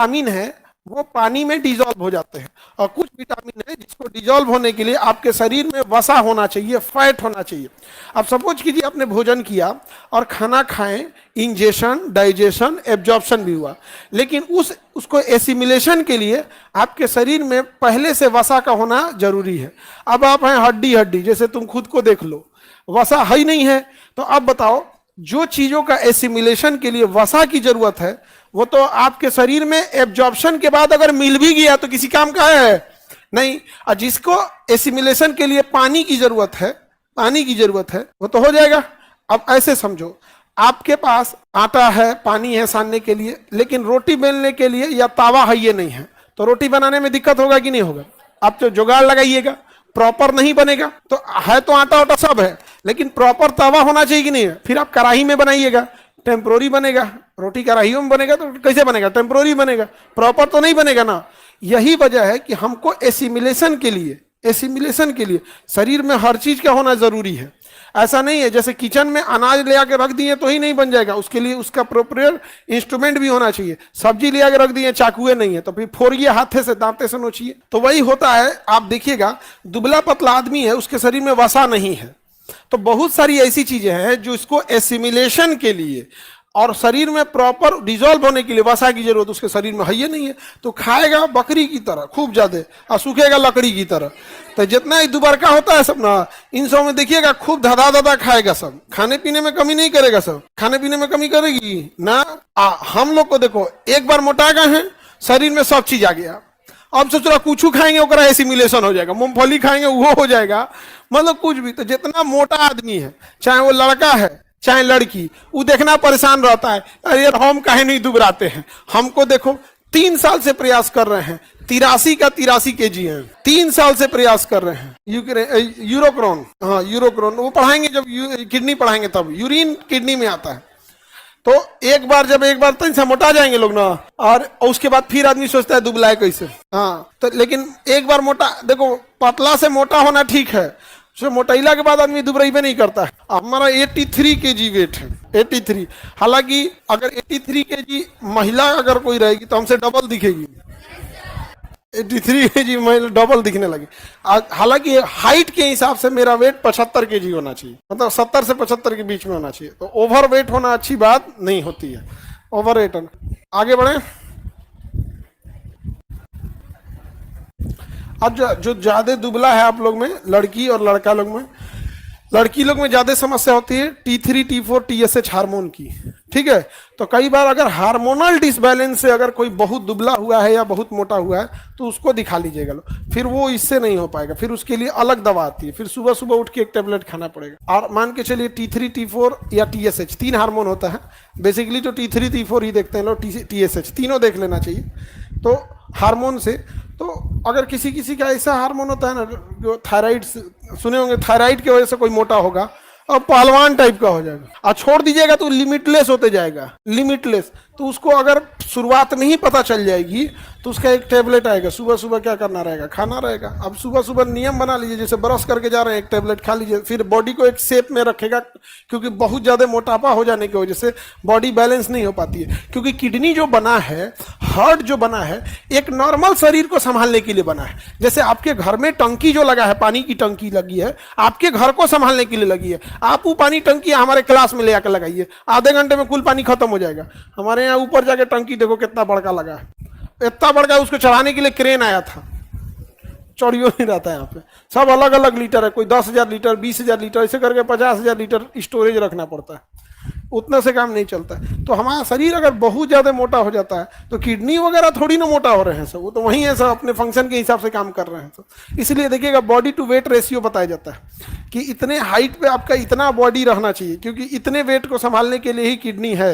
Vitamin है वो पानी में डिजोल्व हो जाते हैं, और कुछ विटामिन है जिसको डिजोल्व होने के लिए आपके शरीर में वसा होना चाहिए, फैट होना चाहिए। अब सपोज कीजिए आपने भोजन किया और खाना खाएं, इंजेशन, डाइजेशन, एब्जॉर्प्शन भी हुआ, लेकिन उसको एसिमिलेशन के लिए आपके शरीर में पहले से वसा का होना जरूरी है। अब आप हैं हड्डी हड्डी, जैसे तुम खुद को देख लो, वसा है ही नहीं है, तो अब बताओ जो चीजों का एसिमिलेशन के लिए वसा की जरूरत है वो तो आपके शरीर में एब्जॉर्प्शन के बाद अगर मिल भी गया तो किसी काम का है नहीं। और जिसको एसिमिलेशन के लिए पानी की जरूरत है, पानी की जरूरत है, वो तो हो जाएगा। अब ऐसे समझो, आपके पास आटा है, पानी है सानने के लिए, लेकिन रोटी बेलने के लिए या तावा है ये नहीं है, तो रोटी बनाने में दिक्कत होगा कि नहीं होगा? आप तो जुगाड़ लगाइएगा, प्रॉपर नहीं बनेगा। तो है तो आटा वाटा सब है, लेकिन प्रॉपर तवा होना चाहिए कि नहीं है? फिर आप कढ़ाई में बनाइएगा, टेम्पोरी बनेगा। रोटी कढ़ाइयों में बनेगा तो कैसे बनेगा? टेम्पोरी बनेगा, प्रॉपर तो नहीं बनेगा ना। यही वजह है कि हमको एसिमिलेशन के लिए शरीर में हर चीज का होना जरूरी है। ऐसा नहीं है जैसे किचन में अनाज ले आके रख दिए तो ही नहीं बन जाएगा, उसके लिए उसका प्रोप्रियर इंस्ट्रूमेंट भी होना चाहिए। सब्जी ले आके रख दिए, चाकुए नहीं है तो फिर फोड़िए हाथे से, दांते से नोचिए। तो वही होता है। आप देखिएगा दुबला पतला आदमी है, उसके शरीर में वसा नहीं है, तो बहुत सारी ऐसी चीजें हैं जो इसको एसिमिलेशन के लिए और शरीर में प्रॉपर डिजोल्व होने के लिए वसा की जरूरत उसके शरीर में है ही नहीं है। तो खाएगा बकरी की तरह खूब ज्यादा और सूखेगा लकड़ी की तरह। तो जितना ही दुबरका होता है सब ना, इन सब में देखिएगा खूब धदा धदा खाएगा, सब खाने पीने में कमी नहीं करेगा, सब खाने पीने में कमी करेगी ना। हम लोग को देखो, एक बार मोटा गए हैं, शरीर में सब चीज आ गया, अब सोच रहा कुछ खाएंगे ओकरा एसिमिलेशन हो जाएगा, मूंगफली खाएंगे वो हो जाएगा, मतलब कुछ भी। तो जितना मोटा आदमी है, चाहे वो लड़का है चाहे लड़की, वो देखना परेशान रहता है, अरे हम काहे नहीं दुबराते हैं। हमको देखो 3 साल से प्रयास कर रहे हैं, 83 का 83 kg है, 3 साल से प्रयास कर रहे हैं। यूरोक्रोन, हाँ यूरोक्रोन वो पढ़ाएंगे जब किडनी पढ़ाएंगे तब, यूरिन किडनी में आता है। तो एक बार तो इंसान मोटा जाएंगे लोग ना, और उसके बाद फिर आदमी सोचता है दुबला है कैसे। हाँ तो लेकिन एक बार मोटा, देखो पतला से मोटा होना ठीक है, मोटाइला के बाद आदमी दुबराई नहीं करता है। हमारा 83 kg वेट है, 83। हालांकि अगर 83 kg महिला अगर कोई रहेगी तो हमसे डबल दिखेगी, 83 kg महिला डबल दिखने लगी। हालांकि हाइट के हिसाब से मेरा वेट 75 kg होना चाहिए, मतलब 70 से 75 के बीच में होना चाहिए। तो ओवर वेट होना अच्छी बात नहीं होती है, ओवर वेट होना। आगे बढ़े। अब जो ज्यादा दुबला है आप लोग में, लड़की और लड़का लोग में, लड़की लोग में ज्यादा समस्या होती है T3, T4, TSH हार्मोन की, ठीक है। तो कई बार अगर हार्मोनल डिसबैलेंस से अगर कोई बहुत दुबला हुआ है या बहुत मोटा हुआ है तो उसको दिखा लीजिएगा लो, फिर वो इससे नहीं हो पाएगा, फिर उसके लिए अलग दवा आती है, फिर सुबह सुबह उठ के एक टेबलेट खाना पड़ेगा। और मान के चलिए T3, T4 या TSH 3 हार्मोन होता है बेसिकली, तो T3, T4 ही देखते हैं लोग, TSH तीनों देख लेना चाहिए। तो हार्मोन से, तो अगर किसी किसी का ऐसा हार्मोन होता है ना, जो थायराइड सुने होंगे, थायराइड की वजह से कोई मोटा होगा और पहलवान टाइप का हो जाएगा, और छोड़ दीजिएगा तो लिमिटलेस होते जाएगा, लिमिटलेस। तो उसको अगर शुरुआत में ही पता चल जाएगी तो उसका एक टेबलेट आएगा, सुबह सुबह क्या करना रहेगा, खाना रहेगा। अब सुबह सुबह नियम बना लीजिए, जैसे ब्रश करके जा रहे हैं एक टेबलेट खा लीजिए, फिर बॉडी को एक शेप में रखेगा, क्योंकि बहुत ज्यादा मोटापा हो जाने की वजह से बॉडी बैलेंस नहीं हो पाती है। क्योंकि किडनी जो बना है, हार्ट जो बना है, एक नॉर्मल शरीर को संभालने के लिए बना है। जैसे आपके घर में टंकी जो लगा है, पानी की टंकी लगी है, आपके घर को संभालने के लिए लगी है। आप वो पानी टंकी हमारे क्लास में ले आकर लगाइए, आधे घंटे में कुल पानी खत्म हो जाएगा। हमारे यहाँ ऊपर जाके टंकी देखो कितना बड़का लगा है, इतना बड़का, उसको चढ़ाने के लिए क्रेन आया था, चौड़ियों नहीं रहता है यहाँ पे। सब अलग अलग लीटर है, कोई 10,000 लीटर, 20,000 लीटर, ऐसे करके 50,000 लीटर स्टोरेज रखना पड़ता है, उतना से काम नहीं चलता है। तो हमारा शरीर अगर बहुत ज्यादा मोटा हो जाता है तो किडनी वगैरह थोड़ी ना मोटा हो रहे हैं सब, वो तो वहीं है सब, अपने फंक्शन के हिसाब से काम कर रहे हैं सब। इसलिए देखिएगा बॉडी टू वेट रेशियो बताया जाता है कि इतने हाइट पे आपका इतना बॉडी रहना चाहिए, क्योंकि इतने वेट को संभालने के लिए ही किडनी है।